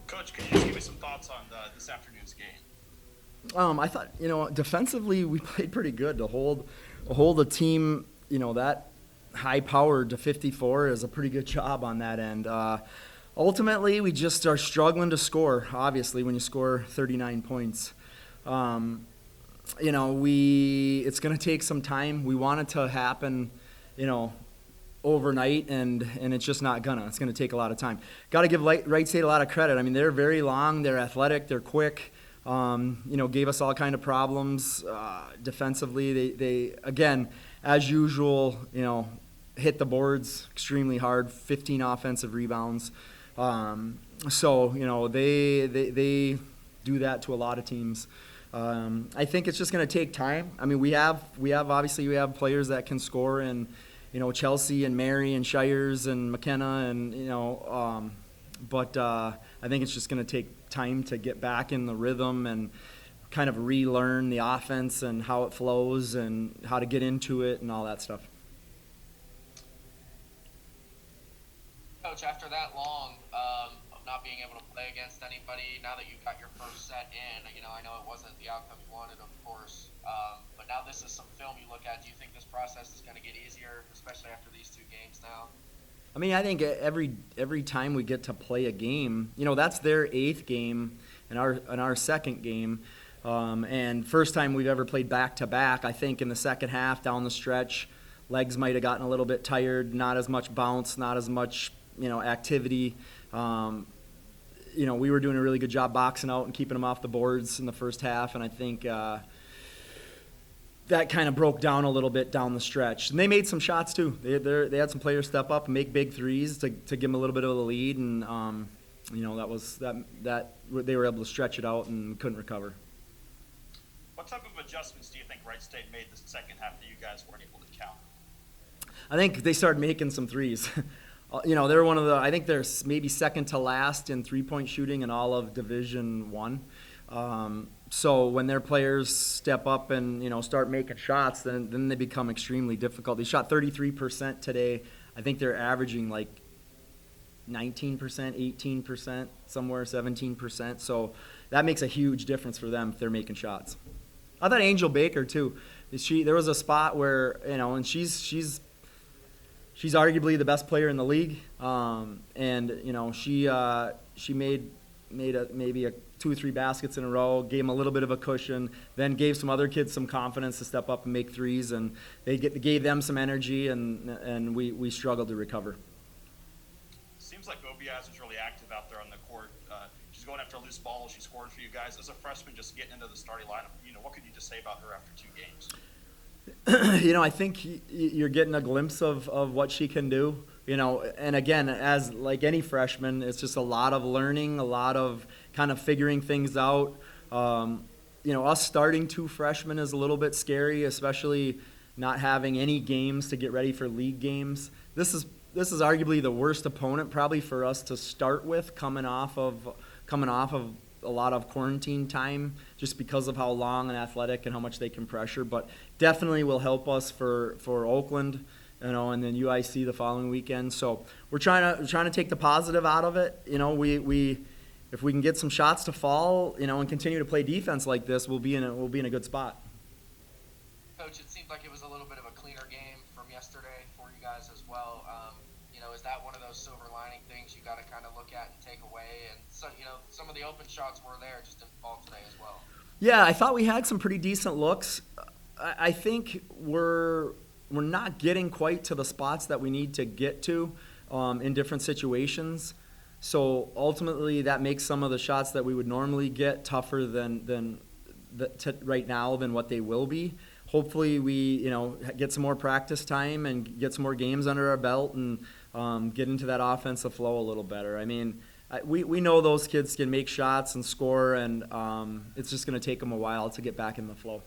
Coach, can you just give me some thoughts on this afternoon's game? I thought, defensively we played pretty good to hold a team, that high powered to 54 is a pretty good job on that end. Ultimately, we just are struggling to score. Obviously, when you score 39 points, it's going to take some time. We want it to happen, overnight, and it's just not gonna. It's going to take a lot of time. Got to give Wright State a lot of credit. I mean, they're very long, they're athletic, they're quick. Gave us all kind of problems defensively. They again, as usual, hit the boards extremely hard. 15 offensive rebounds. They do that to a lot of teams. I think it's just going to take time. I mean, we have players that can score, and Chelsea and Mary and Shires and McKenna, and but I think it's just going to take time to get back in the rhythm and kind of relearn the offense and how it flows and how to get into it and all that stuff. Coach, after that long of not being able to play against anybody, now that you've got your first set in, I know it wasn't the outcome you wanted, of course, but now this is some film you look at. Do you think this process is going to get easier, especially after these two games now? I mean, I think every time we get to play a game, that's their 8th game and our second game, and first time we've ever played back to back. I think in the second half down the stretch, legs might have gotten a little bit tired, not as much bounce, not as much activity. We were doing a really good job boxing out and keeping them off the boards in the first half, and I think that kind of broke down a little bit down the stretch. And they made some shots too. They had some players step up and make big threes to give them a little bit of the lead, and that they were able to stretch it out and couldn't recover. What type of adjustments do you think Wright State made the second half that you guys weren't able to count? I think they started making some threes. They're I think they're maybe second to last in three-point shooting in all of Division I. So when their players step up and start making shots, then they become extremely difficult. They shot 33% today. I think they're averaging like 19%, 18%, somewhere 17%. So that makes a huge difference for them if they're making shots. I thought Angel Baker too. There was a spot where and she's arguably the best player in the league, and she made maybe 2 or 3 baskets in a row, gave them a little bit of a cushion, then gave some other kids some confidence to step up and make threes, and gave them some energy, and we struggled to recover. Seems like Obi is really active out there on the court. She's going after loose balls. She scored for you guys. As a freshman, just getting into the starting lineup, what could you just say about her after 2 games? I think you're getting a glimpse of what she can do. And again, as like any freshman, it's just a lot of learning, a lot of kind of figuring things out. Us starting 2 freshmen is a little bit scary, especially not having any games to get ready for league games. This is arguably the worst opponent probably for us to start with, coming off of a lot of quarantine time, just because of how long and athletic and how much they can pressure. But definitely will help us for Oakland, and then UIC the following weekend. So we're trying to take the positive out of it. We if we can get some shots to fall, and continue to play defense like this, we'll be in a good spot. Coach, it seemed like it was a little bit of a cleaner game from yesterday for you guys as well. Is that one of those silver lining things you got to kind of look at and take away? And so, some of the open shots were there, just didn't fall today as well. Yeah, I thought we had some pretty decent looks. I think we're not getting quite to the spots that we need to get to in different situations. So ultimately, that makes some of the shots that we would normally get tougher than right now than what they will be. Hopefully, we get some more practice time and get some more games under our belt and get into that offensive flow a little better. I mean, we know those kids can make shots and score, and it's just going to take them a while to get back in the flow.